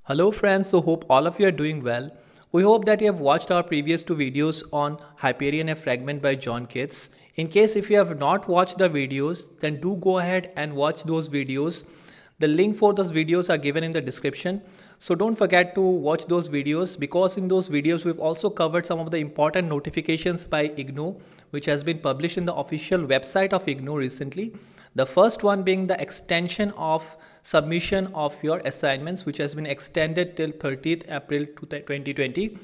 Hello friends, so hope all of you are doing well. We hope that you have watched our previous two videos on Hyperion, a fragment by John Keats. In case if you have not watched the videos, then do go ahead and watch those videos. The link for those videos are given in the description. So don't forget to watch those videos because in those videos we've also covered some of the important notifications by IGNOU which has been published in the official website of IGNOU recently. The first one being the extension of submission of your assignments which has been extended till 30th April 2020.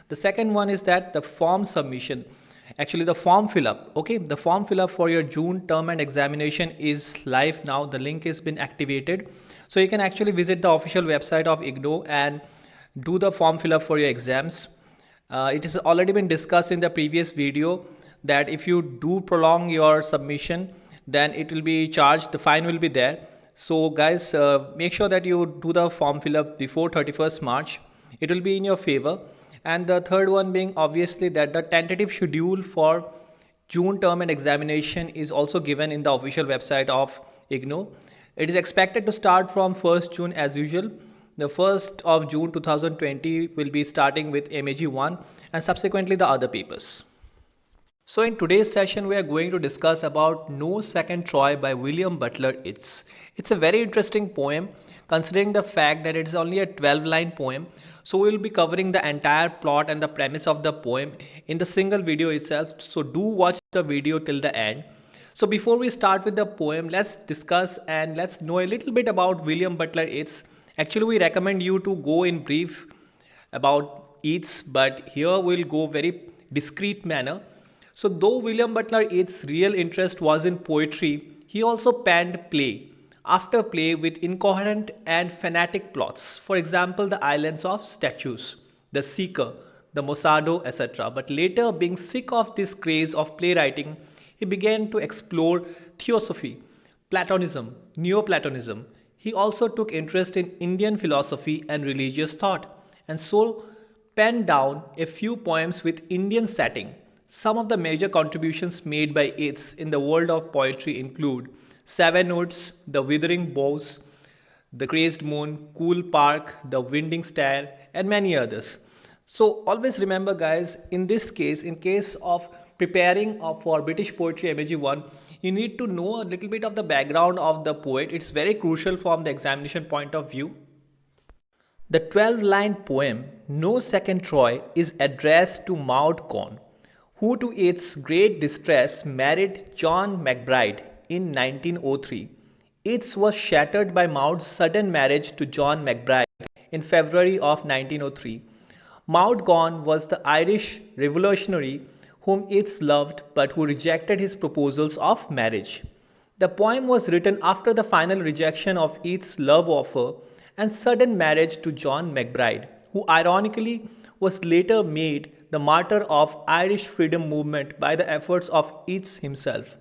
The second one is that the form submission, actually the form fill up, okay, the form fill up for your June term and examination is live now. The link has been activated, so you can actually visit the official website of IGNOU and do the form fill up for your exams. It has already been discussed in the previous video that if you do prolong your submission, then it will be charged, the fine will be there. So guys, make sure that you do the form fill up before 31st March. It will be in your favor. And the third one being obviously that the tentative schedule for June term and examination is also given in the official website of IGNOU. It is expected to start from 1st June as usual. The 1st of June 2020 will be starting with MAG 1 and subsequently the other papers. So in today's session we are going to discuss about No Second Troy by William Butler Yeats. It's a very interesting poem considering the fact that it is only a 12-line poem. So we will be covering the entire plot and the premise of the poem in the single video itself. So do watch the video till the end. So before we start with the poem, let's discuss and let's know a little bit about William Butler Yeats. Actually we recommend you to go in brief about Yeats, but here we'll go very discreet manner. So though William Butler Yeats' real interest was in poetry, he also penned play after play with incoherent and fanatic plots. For example, The Islands of Statues, The Seeker, The Mosado, etc. But later, being sick of this craze of playwriting, he began to explore theosophy, Platonism, Neoplatonism. He also took interest in Indian philosophy and religious thought, and so penned down a few poems with Indian setting. Some of the major contributions made by Yeats in the world of poetry include Seven Woods, The Withering Boughs, The Crazed Moon, Cool Park, The Winding Stair, and many others. So always remember guys, in this case, in case of preparing for British Poetry MAG 1, you need to know a little bit of the background of the poet. It's very crucial from the examination point of view. The 12-line poem No Second Troy is addressed to Maud Gonne, who to its great distress married John McBride in 1903. Yeats was shattered by Maud's sudden marriage to John McBride in February of 1903. Maud Gonne was the Irish revolutionary whom Yeats loved but who rejected his proposals of marriage. The poem was written after the final rejection of Yeats' love offer and sudden marriage to John McBride, who ironically was later made the martyr of Irish freedom movement by the efforts of Yeats himself.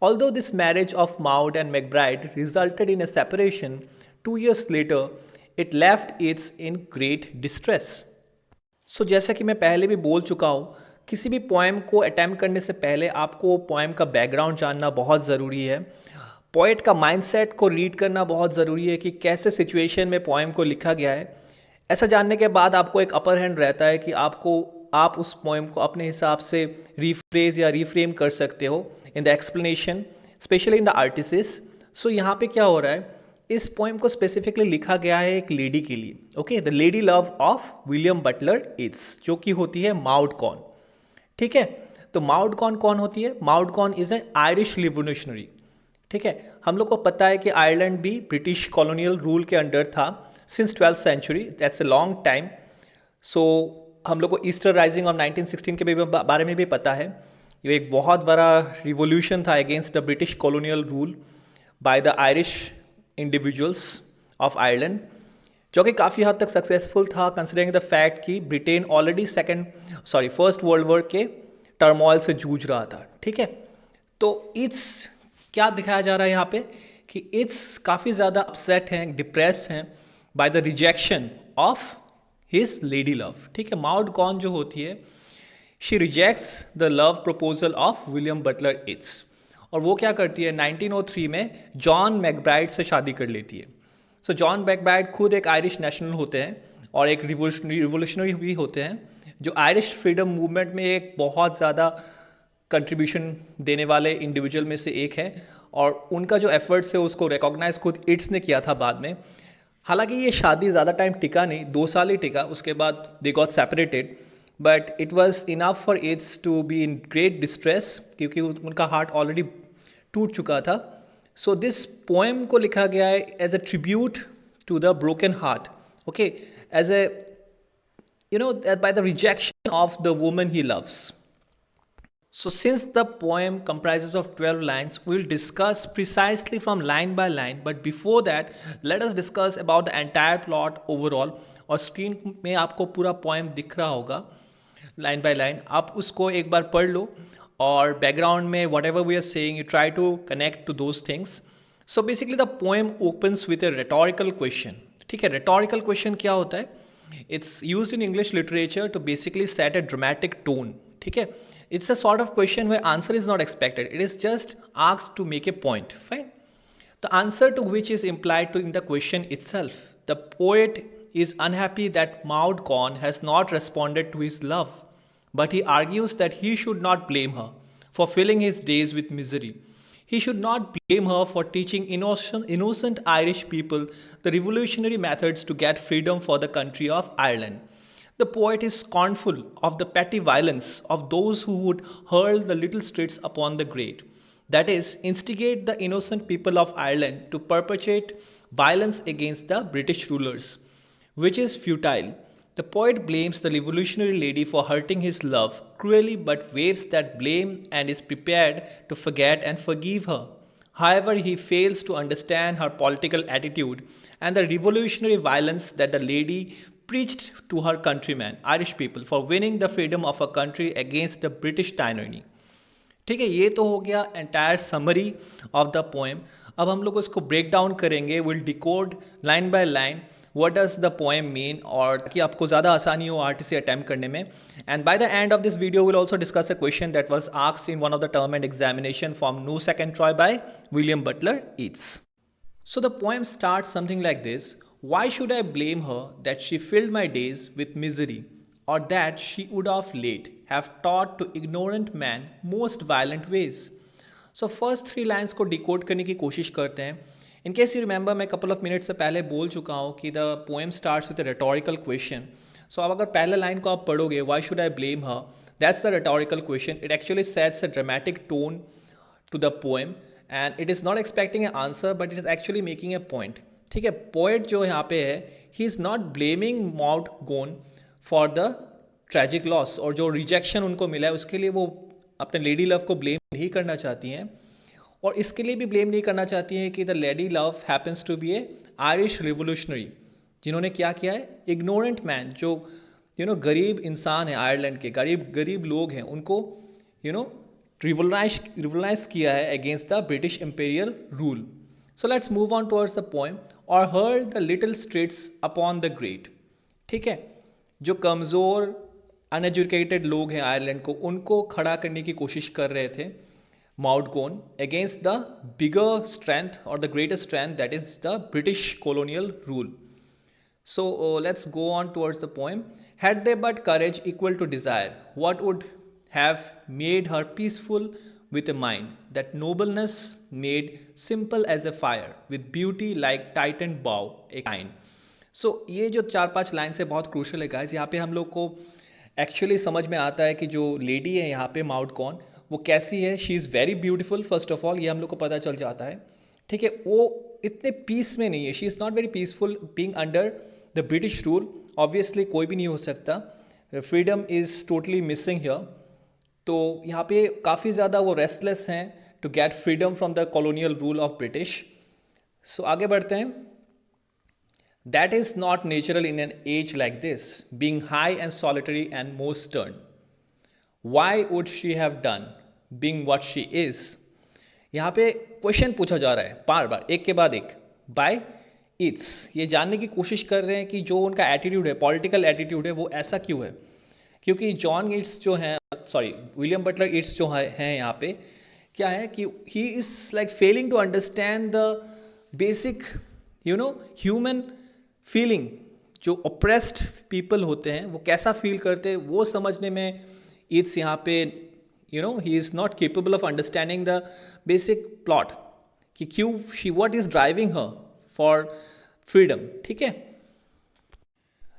Although this marriage of Maud and McBride resulted in a separation, 2 years later, it left Yeats in great distress. So जैसा कि मैं पहले भी बोल चुका हूँ, किसी भी पोएम को अटेम्प्ट करने से पहले आपको पोएम का बैकग्राउंड जानना बहुत ज़रूरी है. पोएट का माइंडसेट को रीड करना बहुत ज़रूरी है कि कैसे सिचुएशन में पोएम को लिखा गया है. ऐसा जानने के बाद आपको एक अपर हैंड रहता है कि आप उस पोएम को अपने हिसाब से रीफ्रेज या रीफ्रेम कर सकते हो in the explanation, especially in the artists. So यहाँ पे क्या हो रहा है, इस पोएम को स्पेसिफिकली लिखा गया है एक लेडी के लिए. Okay, the lady love of William Butler Yeats, जो कि होती है माउड गॉन. ठीक है, तो माउड गॉन कौन होती है? Maud gone is a Irish revolutionary. ठीक है, हम लोग को पता है कि आयरलैंड भी ब्रिटिश कॉलोनियल रूल के अंडर था since 12th century. That's a long time. So हम लोग को ईस्टर राइजिंग ऑफ 1916 के बारे में भी पता है. ये एक बहुत बड़ा रिवोल्यूशन था against the British colonial rule by the Irish individuals of Ireland, जो कि काफ़ी हद तक सक्सेसफुल था कंसिडरिंग द फैक्ट कि Britain already first world war के टर्मोइल से जूझ रहा था. ठीक है, तो इट्स क्या दिखाया जा रहा है यहाँ पे कि इट्स काफ़ी ज़्यादा अपसेट हैं, डिप्रेस हैं by the rejection of his lady love. ठीक है, माउड गॉन जो होती है, she rejects the love proposal of William Butler Yeats, और वो क्या करती है 1903 में जॉन मैकब्राइड से शादी कर लेती है. सो जॉन बैकबैट खुद एक आयरिश नेशनल होते हैं और एक रिवोल्यूशनरी भी होते हैं, जो आयरिश फ्रीडम मूवमेंट में एक बहुत ज़्यादा कंट्रीब्यूशन देने वाले इंडिविजुअल में से एक है। और उनका जो एफर्ट्स है उसको रिकॉग्नाइज खुद इट्स ने किया था बाद में। हालांकि ये शादी ज़्यादा टाइम टिका नहीं, 2 साल ही टिका, उसके बाद they got separated. But it was enough for its to be in great distress, क्योंकि उनका हार्ट ऑलरेडी टूट चुका था। सो दिस पोएम को लिखा गया है as a tribute to the broken heart, okay, as a by the rejection of the woman he loves. So since the poem comprises of 12 lines, we will discuss precisely from line by line. But before that, let us discuss about the entire plot overall. और screen में आपको पूरा poem दिख रहा होगा line by line, आप उसको एक बार पढ़ लो और बैकग्राउंड में whatever we are saying you try to connect to those things. So basically the poem opens with a rhetorical question. ठीक है, रेटोरिकल क्वेश्चन क्या होता है? It's used in English literature to basically set a dramatic tone. ठीक है, it's a sort of question where answer is not expected. It is just asked to make a point. Fine. The answer to which is implied to in the question itself. The poet is unhappy that Maud Gonne has not responded to his love, but he argues that he should not blame her for filling his days with misery. He should not blame her for teaching innocent Irish people the revolutionary methods to get freedom for the country of Ireland. The poet is scornful of the petty violence of those who would hurl the little streets upon the great. That is, instigate the innocent people of Ireland to perpetrate violence against the British rulers, which is futile. The poet blames the revolutionary lady for hurting his love cruelly, but waives that blame and is prepared to forget and forgive her. However, he fails to understand her political attitude and the revolutionary violence that the lady preached to her countrymen, Irish people, for winning the freedom of a country against the British tyranny. ठीक है, ये तो हो गया entire summary of the poem. अब हम लोग उसको ब्रेक डाउन करेंगे, will decode line by line what does the poem mean, और कि आपको ज़्यादा आसानी हो आर्टिस्ट से अटैम्प्ट करने में. And by the end of this video will also discuss a question that was asked in one of the term end examination from No Second Troy by William Butler Yeats. So the poem starts something like this: why should I blame her that she filled my days with misery, or that she would of late have taught to ignorant man most violent ways. So first 3 lines को decode करने की कोशिश करते हैं. In case you remember, मैं couple of minute से पहले बोल चुका हूँ कि the poem starts with rhetorical question. So अब अगर पहले लाइन को आप पढ़ोगे, why should I blame her, that's the rhetorical question. It actually sets a dramatic tone to the poem and it is not expecting a answer, but it is actually making a point. ठीक है, poet जो यहाँ पे है, he is not blaming Maud Gonne for the tragic loss, और जो rejection उनको मिला है उसके लिए वो अपने लेडी लव को ब्लेम नहीं करना चाहती हैं. और इसके लिए भी ब्लेम नहीं करना चाहती है कि the lady love happens to be a Irish revolutionary, जिन्होंने क्या किया है, इग्नोरेंट मैन, जो गरीब इंसान है, आयरलैंड के गरीब लोग हैं, उनको रिवोलाइज किया है against the British imperial rule. So let's move on towards the poem. Or hurl the little streets upon the great. ठीक है, जो कमज़ोर अनएजुकेटेड लोग हैं आयरलैंड को, उनको खड़ा करने की कोशिश कर रहे थे Maud Gonne against the bigger strength or the greater strength, that is the British colonial rule. So let's go on towards the poem. Had they but courage equal to desire, what would have made her peaceful with a mind that nobleness made simple as a fire, with beauty like tightened bow a kind. So ये जो 4-5 line से बहुत crucial है guys. यहाँ पे हम लोग को एक्चुअली समझ में आता है कि जो लेडी है यहाँ पे माउड गॉन, वो कैसी है. She is very beautiful first of all, ये हम लोग को पता चल जाता है. ठीक है, वो इतने पीस में नहीं है. She is not very peaceful being under the British rule. Obviously कोई भी नहीं हो सकता, freedom is totally missing here. तो यहाँ पे काफ़ी ज़्यादा वो रेस्टलेस हैं to get freedom from the colonial rule of British. So आगे बढ़ते हैं. That is not natural in an age like this, being high and solitary and most stern. Why would she have done, being what she is? यहाँ पे question पूछा जा रहा है बार बार, एक के बाद एक, बाय ईट्स. ये जानने की कोशिश कर रहे हैं कि जो उनका एटीट्यूड है, पॉलिटिकल एटीट्यूड है, वो ऐसा क्यों है. क्योंकि जॉन ईट्स जो हैं, विलियम बटलर ईट्स जो हैं यहाँ पे, क्या है कि he is like failing to understand the basic human feeling, जो ऑप्रेस्ड पीपल होते हैं वो कैसा फील करते हैं वो समझने में इट्स यहाँ पे he is not capable of understanding the basic plot कि क्यों she what is driving her for freedom. ठीक है,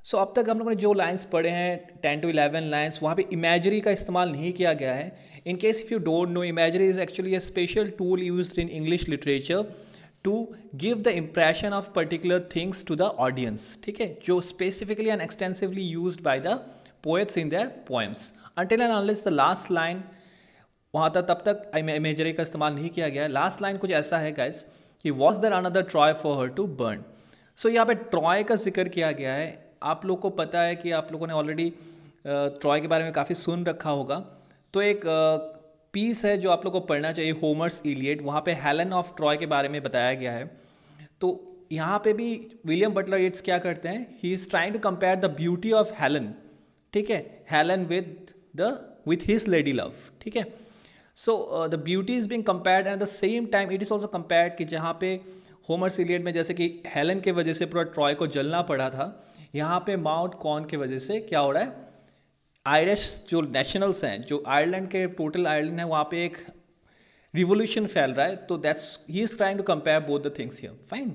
सो अब तक हम लोगों ने जो लाइंस पढ़े हैं 10 to 11 लाइंस, वहाँ पे इमेजरी का इस्तेमाल नहीं किया गया है। In case if you don't know, imagery is actually a special tool used in English literature to give the impression of particular things to the audience. ठीक है, जो specifically and extensively used by the poets in their poems until and unless the last line, वहाँ तब तक imagery का इस्तेमाल नहीं किया गया है। लास्ट लाइन कुछ ऐसा है गाइस कि was there another Troy for her to burn. So यहाँ पे ट्रॉय का जिक्र किया गया है। आप लोग को पता है कि आप लोगों ने ऑलरेडी ट्रॉय के बारे में काफ़ी सुन रखा होगा। तो एक पीस है जो आप लोग को पढ़ना चाहिए, होमर्स इलियड, वहाँ पे हेलन ऑफ ट्रॉय के बारे में बताया गया है। तो यहाँ पे भी विलियम बटलर येट्स क्या करते हैं, he is trying to compare the beauty of Helen, ठीक है, Helen with his lady love. ठीक है, so the beauty is being compared and at the same time it is also compared कि जहाँ पे होमर्स इलियड में जैसे कि हेलन के वजह से पूरा ट्रॉय को जलना पड़ा था, यहाँ पे माउंट कॉर्न की वजह से क्या हो रहा है, आयरिश जो नेशनल्स हैं, जो आयरलैंड के टोटल आयरलैंड है, वहाँ पे एक रिवोल्यूशन फैल रहा है। तो that's he is trying to compare both the things here. Fine.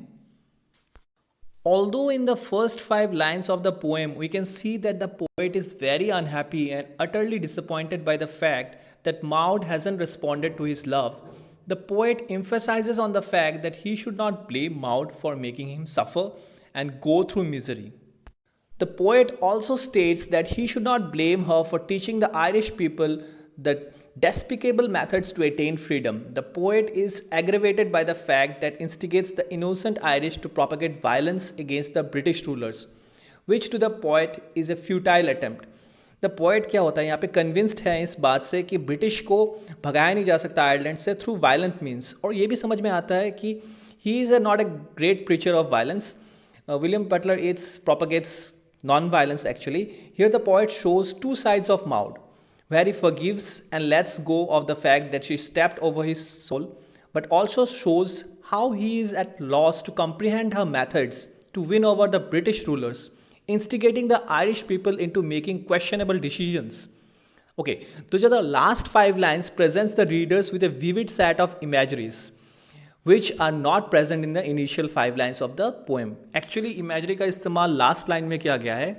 Although in the first 5 lines of the poem we can see that the poet is very unhappy and utterly disappointed by the fact that Maud hasn't responded to his love, the poet emphasizes on the fact that he should not blame Maud for making him suffer and go through misery. The poet also states that he should not blame her for teaching the Irish people the despicable methods to attain freedom. The poet is aggravated by the fact that instigates the innocent Irish to propagate violence against the British rulers, which to the poet is a futile attempt. The poet क्या होता है यहाँ पे convinced है इस बात से कि ब्रिटिश को भगाया नहीं जा सकता आयरलैंड से थ्रू वायलेंट मीन्स, और ये भी समझ में आता है कि he is not a great preacher of violence. William Butler Yeats propagates non-violence actually. Here the poet shows two sides of Maud, where he forgives and lets go of the fact that she stepped over his soul, but also shows how he is at loss to comprehend her methods to win over the British rulers, instigating the Irish people into making questionable decisions. Okay, so the last 5 lines presents the readers with a vivid set of imageries which are not present in the initial 5 lines of the poem. Actually imagery का इस्तेमाल last line में किया गया है.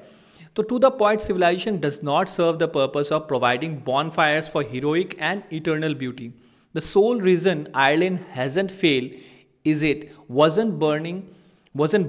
तो to the poet, civilization does not serve the purpose of providing bonfires for heroic and eternal beauty. The sole reason Ireland hasn't failed is it wasn't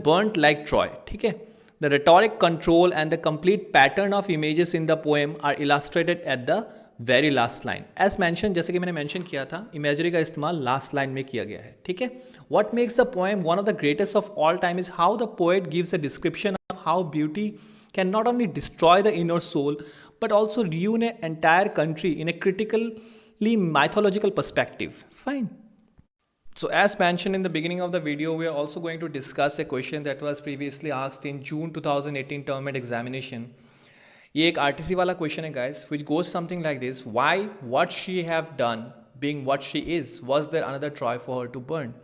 burnt like Troy. ठीक है. The rhetoric control and the complete pattern of images in the poem are illustrated at the very last line. As mention, जैसे कि मैंने mention किया था, imagery का इस्तेमाल last line में किया गया है. ठीक है. What makes the poem one of the greatest of all time is how the poet gives a description of how beauty can not only destroy the inner soul but also ruin an entire country in a critically mythological perspective. Fine. So as mentioned in the beginning of the video, we are also going to discuss a question that was previously asked in June 2018 term examination. ये एक RTC वाला question है guys, which goes something like this: why what she have done being what she is, was there another Troy for her to burn?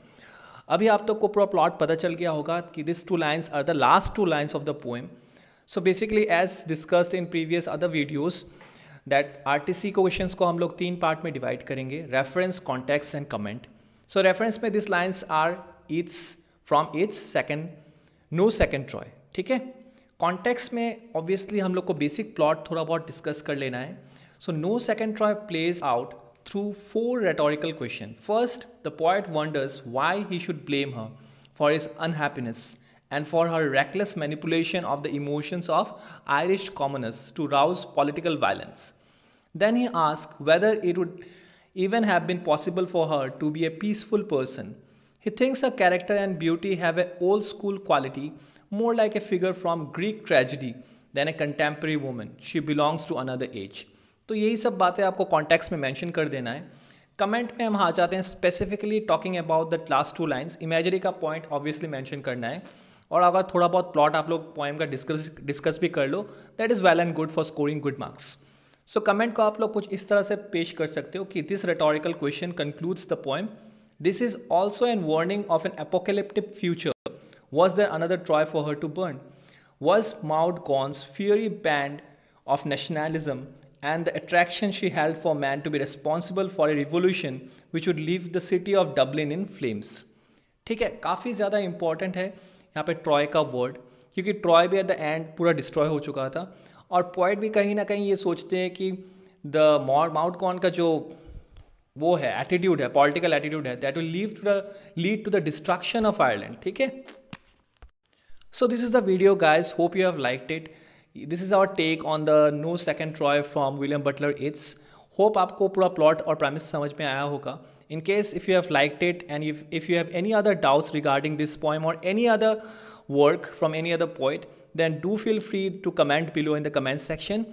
अभी आप तक को पूरा plot पता चल गया होगा कि this 2 lines are the last 2 lines of the poem. So basically as discussed in previous other videos that RTC questions को हम लोग 3 पार्ट में डिवाइड करेंगे: reference, context and comment. So reference में this lines are it's from it's second no second Troy. ठीक है. Context में obviously हम लोग को बेसिक प्लॉट थोड़ा बहुत डिस्कस कर लेना है. So No second Troy plays out through 4 rhetorical question. First, the poet wonders why he should blame her for his unhappiness and for her reckless manipulation of the emotions of Irish commoners to rouse political violence. Then he asks whether it would even have been possible for her to be a peaceful person. He thinks her character and beauty have an old school quality, more like a figure from Greek tragedy than a contemporary woman. She belongs to another age. तो यही सब बातें आपको context में mention कर देना है. Comment में हम आ जाते हैं specifically talking about the last 2 lines. Imagery का पॉइंट ऑब्वियसली मेंशन करना है, और अगर थोड़ा बहुत प्लॉट आप लोग पोएम का डिस्कस भी कर लो, that is well and good for scoring good marks. So comment को आप लोग कुछ इस तरह से पेश कर सकते हो कि this rhetorical question concludes the poem. This is also an warning of an apocalyptic future Was there another Troy for her to burn? Was Maud Gonne's fiery band of nationalism and the attraction she held for man to be responsible for a revolution which would leave the city of Dublin in flames? ठीक है, काफ़ी ज़्यादा important है यहाँ पे Troy का word, क्योंकि Troy भी एट द एंड पूरा डिस्ट्रॉय हो चुका था और पोइट भी कहीं ना कहीं ये सोचते हैं कि द माउंट कॉन का जो वो है एटीट्यूड है, पॉलिटिकल एटीट्यूड है, that will lead to the destruction of Ireland. ठीक है. So this is the video guys, hope you have liked it. This is our take on the No Second Troy from William Butler Yeats. Hope आपको पूरा plot और premise समझ में आया होगा. In case if you have liked it and if you have any other doubts regarding this poem or any other work from any other poet, then do feel free to comment below in the comment section,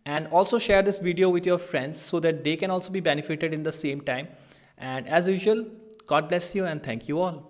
and also share this video with your friends so that they can also be benefited in the same time. And as usual, God bless you and thank you all.